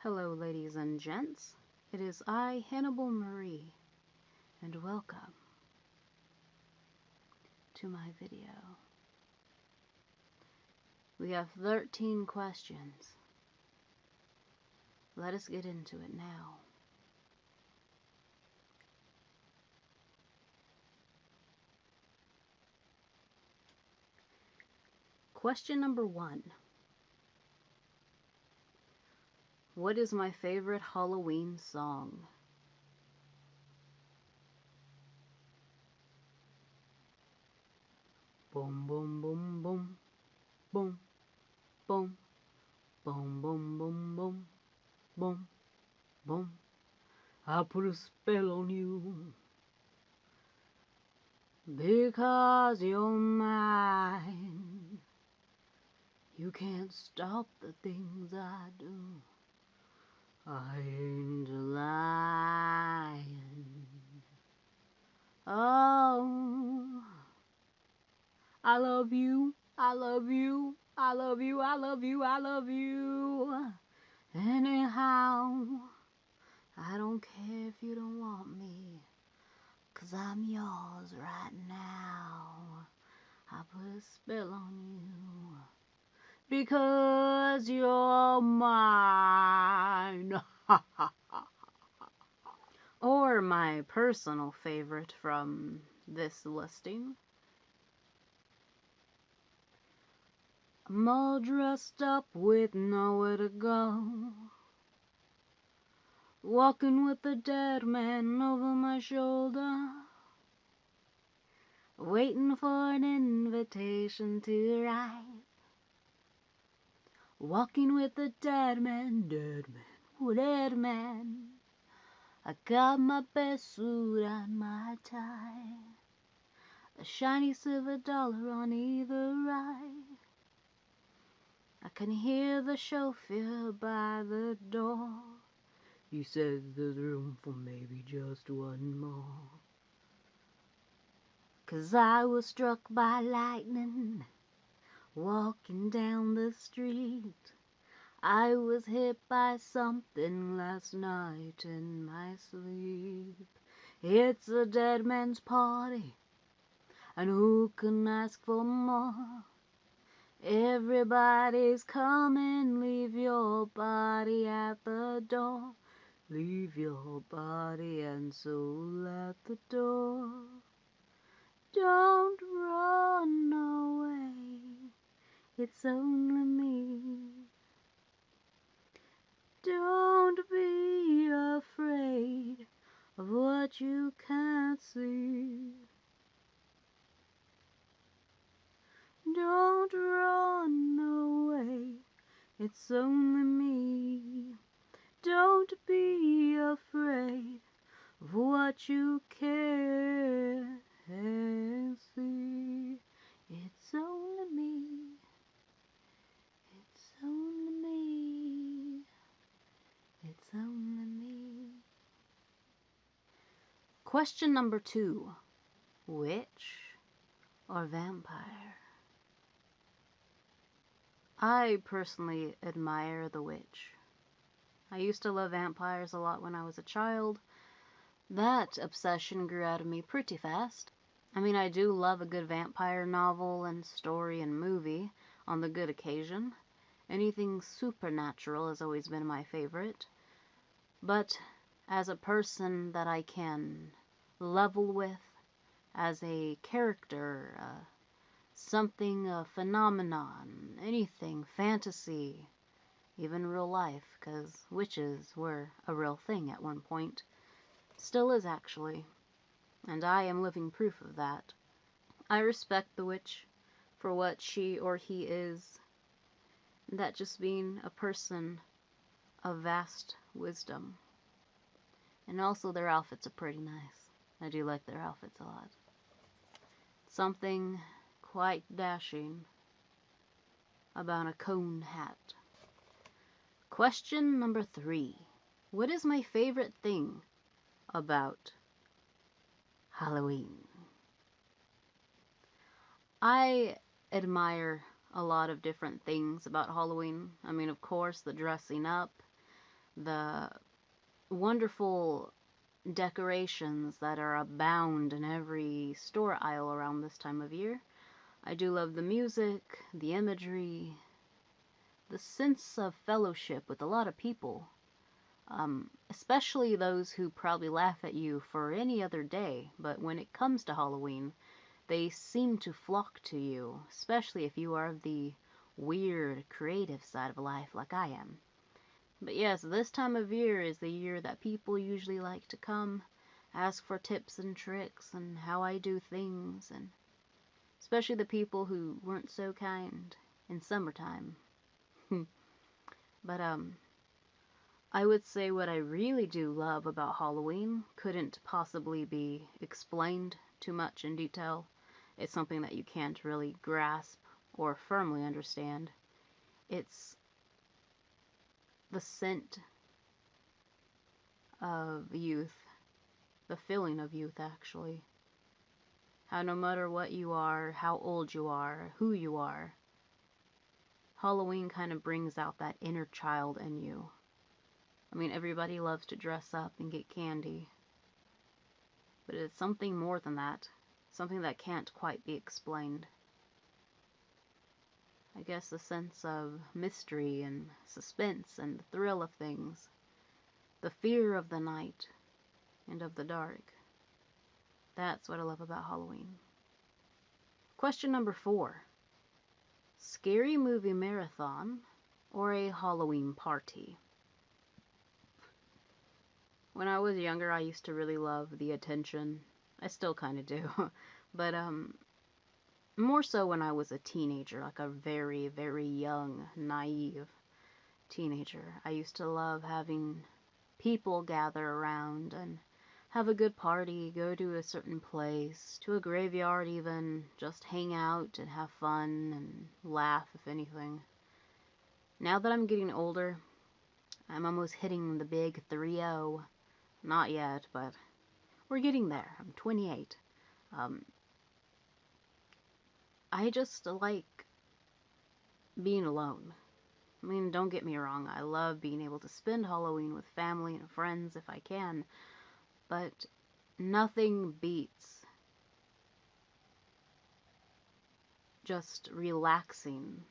Hello, ladies and gents. It is I, Hannabal Marie, and welcome to my video. We have 13 questions. Let us get into it now. Question number 1. What is my favorite Halloween song? Boom, boom, boom, boom, boom, boom, boom, boom, boom, boom, boom, boom. I put a spell on you because you're mine. You can't stop the things I do. I ain't lying. Oh, I love you, I love you, I love you, I love you, I love you. Anyhow, I don't care if you don't want me, 'cause I'm yours right now. I put a spell on you because you're mine. Or my personal favorite from this listing. I'm all dressed up with nowhere to go, walking with the dead man over my shoulder, waiting for an invitation to arrive. Walking with the dead man, oh dead man. I got my best suit and my tie, a shiny silver dollar on either eye. I can hear the chauffeur by the door. He says there's room for maybe just one more. 'Cause I was struck by lightning walking down the street. I was hit by something last night in my sleep. It's a dead man's party, and who can ask for more? Everybody's coming, leave your body at the door. Leave your body and soul at the door. Don't run away, it's only me. Don't be afraid of what you can't see. Don't run away, it's only me. Don't be afraid of what you can't see. It's only me. It's only me. It's only me. Question number 2. Witch or vampire? I personally admire the witch. I used to love vampires a lot when I was a child. That obsession grew out of me pretty fast. I mean, I do love a good vampire novel and story and movie on the good occasion. Anything supernatural has always been my favorite. But as a person that I can level with, as a character, something, a phenomenon, anything, fantasy, even real life, 'cause witches were a real thing at one point. Still is, actually. And I am living proof of that. I respect the witch for what she or he is, that just being a person of vast wisdom. And also their outfits are pretty nice. I do like their outfits a lot. Something quite dashing about a cone hat. Question number 3. What is my favorite thing about Halloween? I admire a lot of different things about Halloween. I mean, of course, the dressing up, the wonderful decorations that are abound in every store aisle around this time of year. I do love the music, the imagery, the sense of fellowship with a lot of people, especially those who probably laugh at you for any other day, but when it comes to Halloween, they seem to flock to you, especially if you are of the weird, creative side of life like I am. But yes, this time of year is the year that people usually like to come, ask for tips and tricks and how I do things, and especially the people who weren't so kind in summertime. But I would say what I really do love about Halloween couldn't possibly be explained too much in detail. It's something that you can't really grasp or firmly understand. It's the scent of youth, the feeling of youth, actually. How no matter what you are, how old you are, who you are, Halloween kind of brings out that inner child in you. I mean, everybody loves to dress up and get candy, but it's something more than that, something that can't quite be explained. I guess a sense of mystery and suspense and the thrill of things, the fear of the night and of the dark. That's what I love about Halloween. Question number 4. Scary movie marathon or a Halloween party? When I was younger, I used to really love the attention. I still kind of do. But more so when I was a teenager, like a very, very young, naive teenager. I used to love having people gather around and have a good party, go to a certain place, to a graveyard even, just hang out and have fun and laugh, if anything. Now that I'm getting older, I'm almost hitting the big 3-0. Not yet, but we're getting there. I'm 28. I just like being alone. I mean, don't get me wrong, I love being able to spend Halloween with family and friends if I can, but nothing beats just relaxing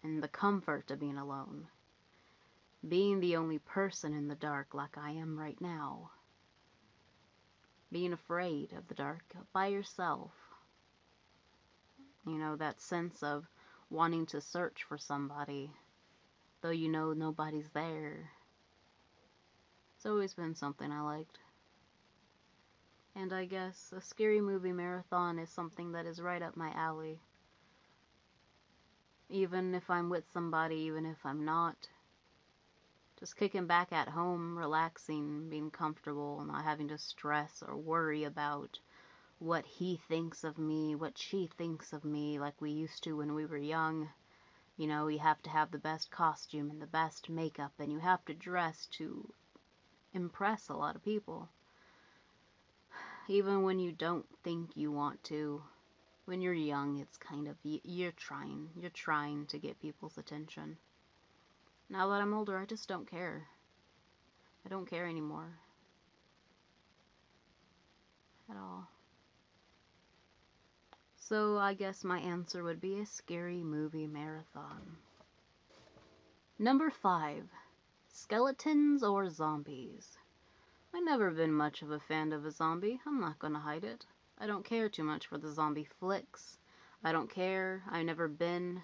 in the comfort of being alone. Being the only person in the dark like I am right now. Being afraid of the dark by yourself. You know, that sense of wanting to search for somebody, though you know nobody's there. It's always been something I liked. And I guess a scary movie marathon is something that is right up my alley. Even if I'm with somebody, even if I'm not. Just kicking back at home, relaxing, being comfortable, not having to stress or worry about what he thinks of me, what she thinks of me, like we used to when we were young. You know, you have to have the best costume and the best makeup, and you have to dress to impress a lot of people. Even when you don't think you want to. When you're young, it's kind of, you're trying to get people's attention. Now that I'm older, I just don't care. I don't care anymore. At all. So I guess my answer would be a scary movie marathon. Number 5. Skeletons or zombies? I've never been much of a fan of a zombie. I'm not gonna hide it. I don't care too much for the zombie flicks. I don't care. I've never been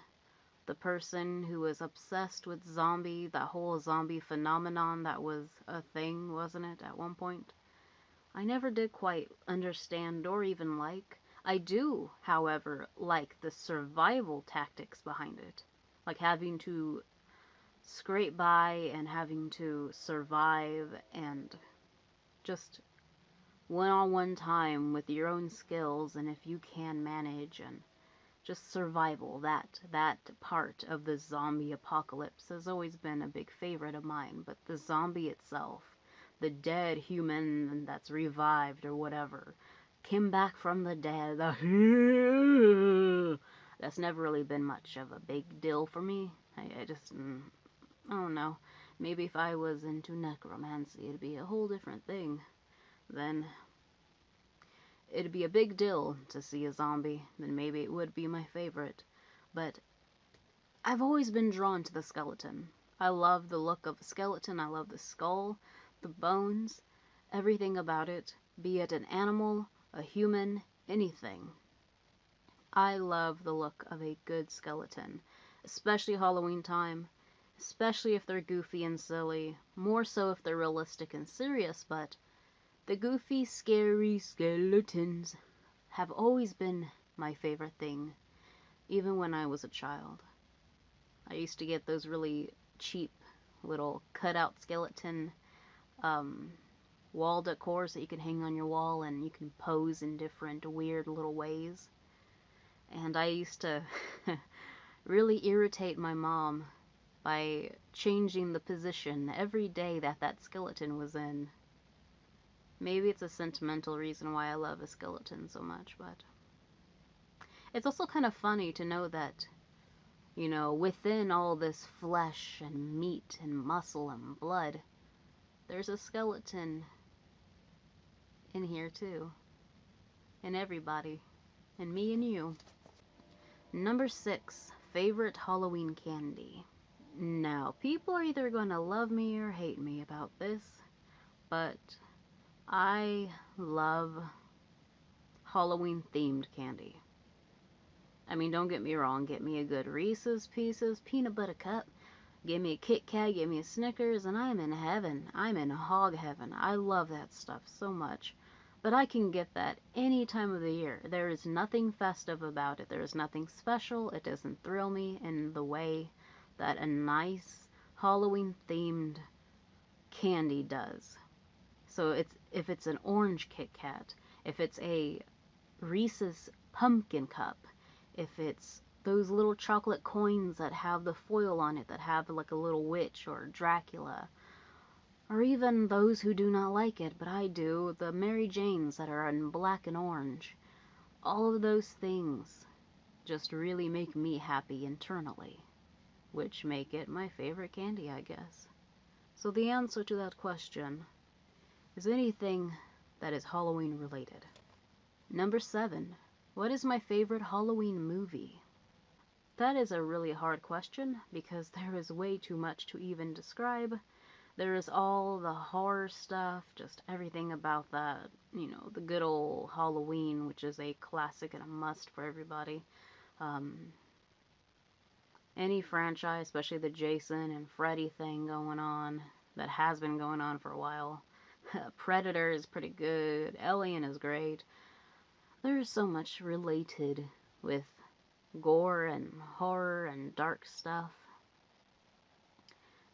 the person who was obsessed with that whole zombie phenomenon that was a thing, wasn't it, at one point? I never did quite understand or even like. I do, however, like the survival tactics behind it. Like having to scrape by and having to survive and just one-on-one time with your own skills, and if you can manage, and just survival, that part of the zombie apocalypse has always been a big favorite of mine. But the zombie itself, the dead human that's revived or whatever, came back from the dead, that's never really been much of a big deal for me. I just, I don't know. Maybe if I was into necromancy, it'd be a whole different thing. Then it'd be a big deal to see a zombie, then maybe it would be my favorite. But I've always been drawn to the skeleton. I love the look of a skeleton, I love the skull, the bones, everything about it, be it an animal, a human, anything. I love the look of a good skeleton, especially Halloween time, especially if they're goofy and silly, more so if they're realistic and serious, but the goofy, scary skeletons have always been my favorite thing, even when I was a child. I used to get those really cheap little cutout skeleton wall decors that you can hang on your wall and you can pose in different weird little ways. And I used to really irritate my mom by changing the position every day that that skeleton was in. Maybe it's a sentimental reason why I love a skeleton so much, but it's also kind of funny to know that, you know, within all this flesh and meat and muscle and blood, there's a skeleton in here too. In everybody. In me and you. Number 6, favorite Halloween candy. Now, people are either going to love me or hate me about this, but I love Halloween themed candy. I mean, don't get me wrong, get me a good Reese's Pieces, peanut butter cup, give me a Kit Kat, give me a Snickers, and I'm in heaven. I'm in hog heaven. I love that stuff so much. But I can get that any time of the year. There is nothing festive about it. There is nothing special. It doesn't thrill me in the way that a nice Halloween themed candy does. So if it's an orange Kit Kat, if it's a Reese's pumpkin cup, if it's those little chocolate coins that have the foil on it that have like a little witch or Dracula, or even those who do not like it, but I do, the Mary Janes that are in black and orange, all of those things just really make me happy internally, which make it my favorite candy, I guess. So the answer to that question is anything that is Halloween related. Number 7. What is my favorite Halloween movie? That is a really hard question because there is way too much to even describe. There is all the horror stuff, just everything about that, you know, the good old Halloween, which is a classic and a must for everybody. Any franchise, especially the Jason and Freddy thing going on, that has been going on for a while. Predator is pretty good. Alien is great. There is so much related with gore and horror and dark stuff.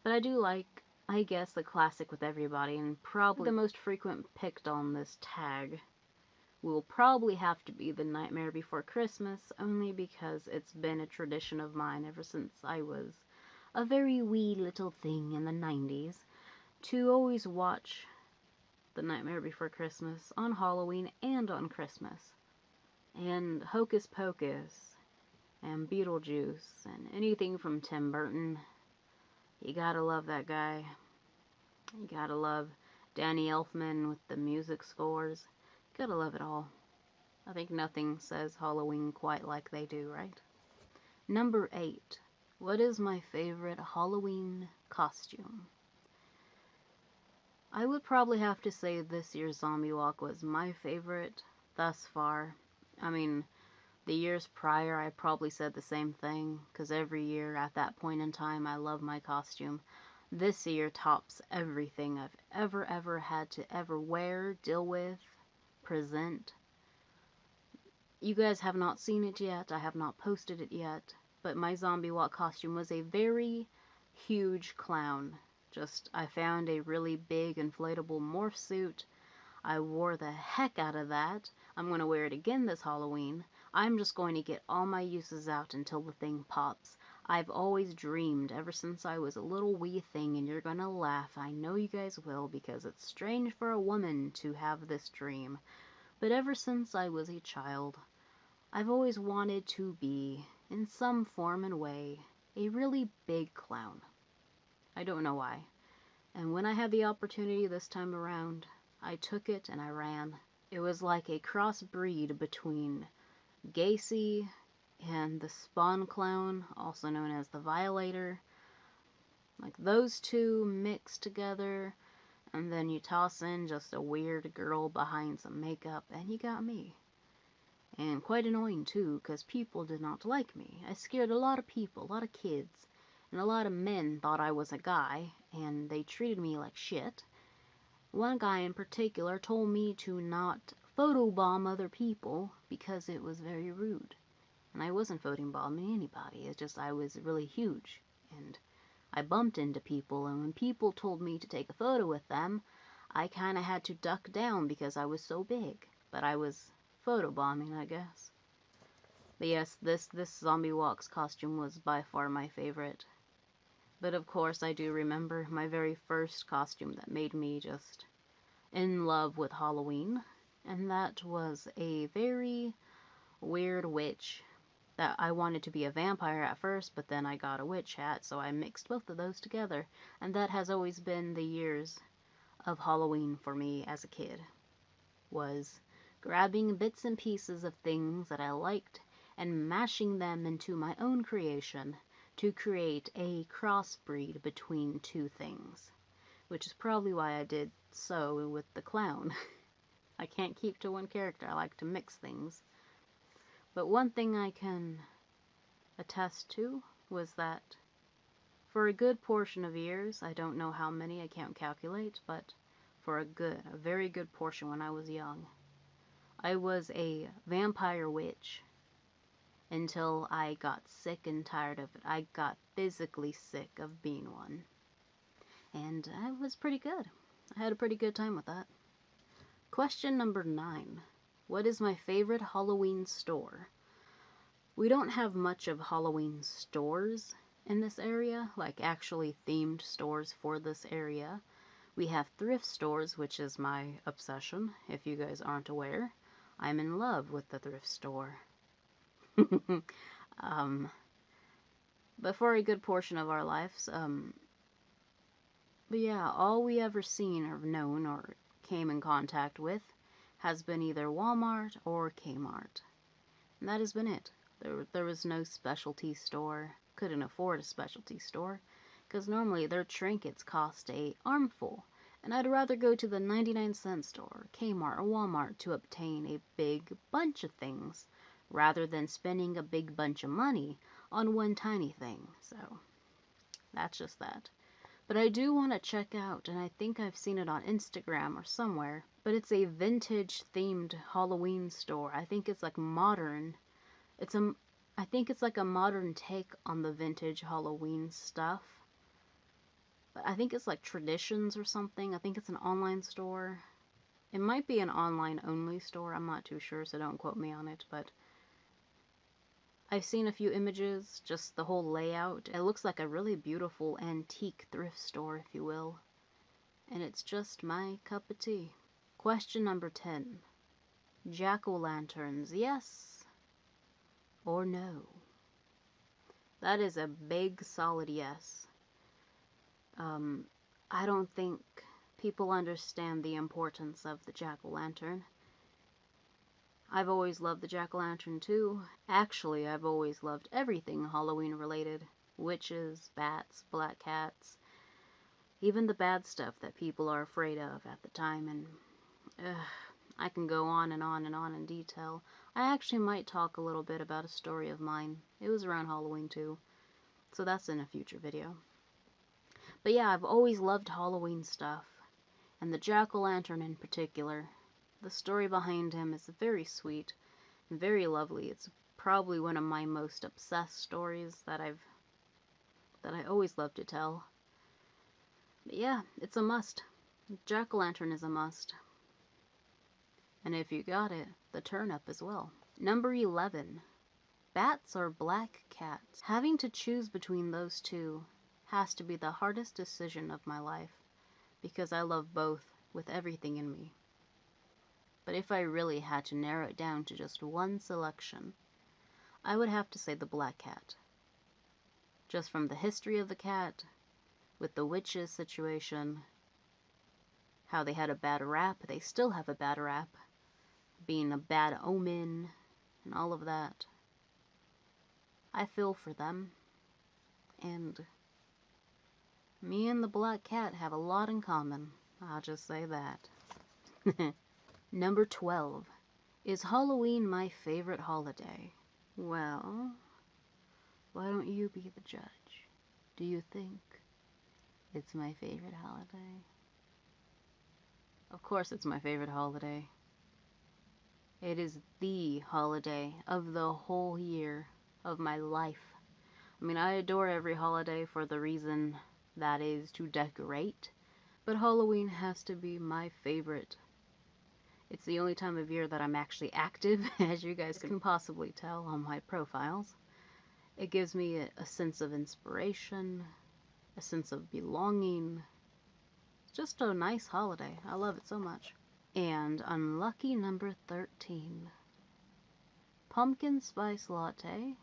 But I do like, I guess, the classic with everybody, and probably the most frequent picked on this tag will probably have to be The Nightmare Before Christmas, only because it's been a tradition of mine ever since I was a very wee little thing in the 90s, to always watch The Nightmare Before Christmas on Halloween and on Christmas. And Hocus Pocus, and Beetlejuice, and anything from Tim Burton. You gotta love that guy. You gotta love Danny Elfman with the music scores. You gotta love it all. I think nothing says Halloween quite like they do, right? Number 8. What is my favorite Halloween costume? I would probably have to say this year's Zombie Walk was my favorite thus far. I mean, the years prior, I probably said the same thing, because every year at that point in time, I love my costume. This year tops everything I've ever had to ever wear, deal with, present. You guys have not seen it yet. I have not posted it yet. But my Zombie Walk costume was a very huge clown. I found a really big inflatable morph suit. I wore the heck out of that. I'm going to wear it again this Halloween. I'm just going to get all my uses out until the thing pops. I've always dreamed ever since I was a little wee thing, and you're going to laugh. I know you guys will, because it's strange for a woman to have this dream. But ever since I was a child, I've always wanted to be, in some form and way, a really big clown. I don't know why. And when I had the opportunity this time around, I took it and I ran. It was like a crossbreed between Gacy and the Spawn Clown, also known as the Violator. Like those two mixed together, and then you toss in just a weird girl behind some makeup, and you got me. And quite annoying too, because people did not like me. I scared a lot of people, a lot of kids, and a lot of men thought I was a guy, and they treated me like shit. One guy in particular told me to not photobomb other people because it was very rude. And I wasn't photobombing anybody, it's just I was really huge, and I bumped into people, and when people told me to take a photo with them, I kinda had to duck down because I was so big. But I was photobombing, I guess. But yes, this Zombie Walks costume was by far my favorite. But of course, I do remember my very first costume that made me just in love with Halloween, and that was a very weird witch that I wanted to be a vampire at first, but then I got a witch hat, so I mixed both of those together, and that has always been the years of Halloween for me as a kid, was grabbing bits and pieces of things that I liked and mashing them into my own creation to create a crossbreed between two things, which is probably why I did so with the clown. I can't keep to one character, I like to mix things. But one thing I can attest to was that for a good portion of years, I don't know how many, I can't calculate, but for a very good portion when I was young, I was a vampire witch until I got sick and tired of it. I got physically sick of being one. And I was pretty good. I had a pretty good time with that. Question number 9. What is my favorite Halloween store? We don't have much of Halloween stores in this area, like actually themed stores for this area. We have thrift stores, which is my obsession, if you guys aren't aware. I'm in love with the thrift store. But for a good portion of our lives, but yeah, all we ever seen or known or came in contact with has been either Walmart or Kmart. And that has been it. There was no specialty store. Couldn't afford a specialty store, because normally their trinkets cost a armful. And I'd rather go to the 99-cent store, Kmart, or Walmart to obtain a big bunch of things, rather than spending a big bunch of money on one tiny thing. So, that's just that. But I do want to check out, and I think I've seen it on Instagram or somewhere, but it's a vintage themed Halloween store. I think it's like modern. I think it's like a modern take on the vintage Halloween stuff. But I think it's like Traditions or something. I think it's an online store. It might be an online only store. I'm not too sure, so don't quote me on it, but I've seen a few images, just the whole layout. It looks like a really beautiful antique thrift store, if you will. And it's just my cup of tea. Question number 10. Jack-o'-lanterns, yes or no? That is a big, solid yes. I don't think people understand the importance of the jack-o'-lantern. I've always loved the jack-o'-lantern too. Actually, I've always loved everything Halloween related. Witches, bats, black cats, even the bad stuff that people are afraid of at the time, and I can go on and on and on in detail. I actually might talk a little bit about a story of mine. It was around Halloween too, so that's in a future video. But yeah, I've always loved Halloween stuff, and the jack-o'-lantern in particular. The story behind him is very sweet and very lovely. It's probably one of my most obsessed stories that I always love to tell. But yeah, it's a must. Jack-o'-lantern is a must. And if you got it, the turnip as well. Number 11. Bats or black cats? Having to choose between those two has to be the hardest decision of my life, because I love both with everything in me. But if I really had to narrow it down to just one selection, I would have to say the black cat. Just from the history of the cat, with the witches situation, how they had a bad rap, they still have a bad rap, being a bad omen, and all of that. I feel for them, and me and the black cat have a lot in common. I'll just say that. Number 12. Is Halloween my favorite holiday? Well, why don't you be the judge? Do you think it's my favorite holiday? Of course it's my favorite holiday. It is the holiday of the whole year of my life. I mean, I adore every holiday for the reason that is to decorate, but Halloween has to be my favorite. It's the only time of year that I'm actually active, as you guys can possibly tell on my profiles. It gives me a sense of inspiration, a sense of belonging. It's just a nice holiday. I love it so much. And unlucky number 13. Pumpkin spice latte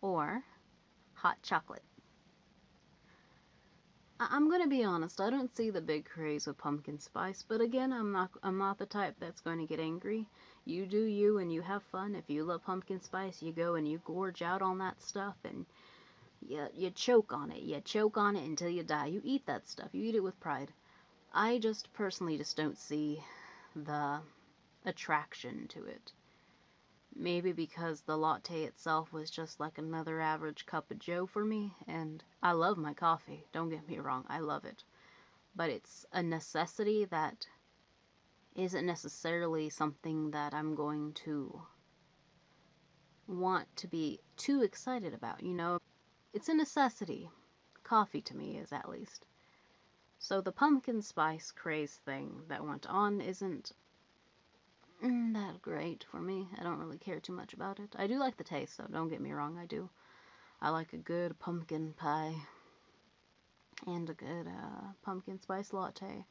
or hot chocolate. I'm gonna be honest, I don't see the big craze with pumpkin spice, but again, I'm not the type that's going to get angry. You do you and you have fun. If you love pumpkin spice, you go and you gorge out on that stuff and you choke on it. You choke on it until you die. You eat that stuff. You eat it with pride. I just personally just don't see the attraction to it. Maybe because the latte itself was just like another average cup of joe for me, and I love my coffee, don't get me wrong, I love it. But it's a necessity that isn't necessarily something that I'm going to want to be too excited about, you know? It's a necessity. Coffee to me is, at least. So the pumpkin spice craze thing that went on isn't that great for me. I don't really care too much about it. I do like the taste, though. Don't get me wrong, I do. I like a good pumpkin pie and a good pumpkin spice latte.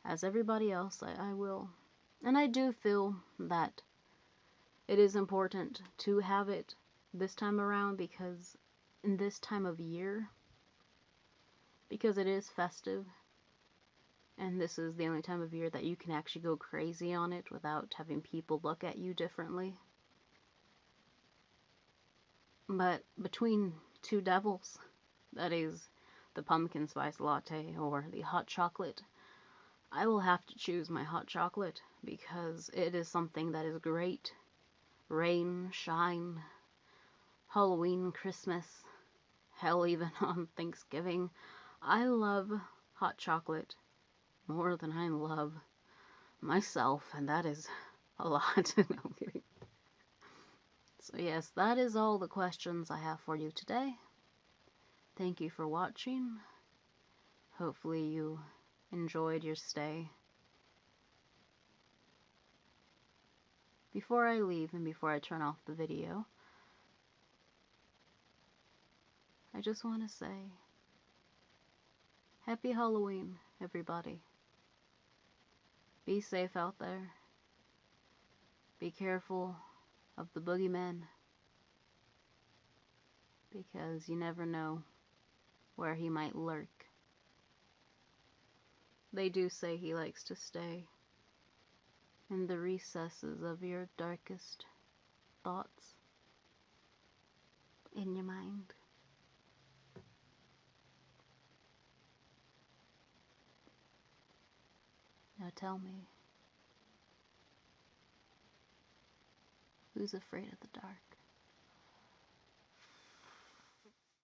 As everybody else, I will. And I do feel that it is important to have it this time around, because in this time of year, because it is festive, and this is the only time of year that you can actually go crazy on it without having people look at you differently. But between two devils, that is the pumpkin spice latte or the hot chocolate, I will have to choose my hot chocolate because it is something that is great. Rain, shine, Halloween, Christmas, hell, even on Thanksgiving. I love hot chocolate more than I love myself, and that is a lot. No, I'm kidding. So yes, that is all the questions I have for you today. Thank you for watching. Hopefully you enjoyed your stay. Before I leave and before I turn off the video, I just want to say Happy Halloween, everybody. Be safe out there. Be careful of the boogeyman, because you never know where he might lurk. They do say he likes to stay in the recesses of your darkest thoughts in your mind. Now tell me, who's afraid of the dark?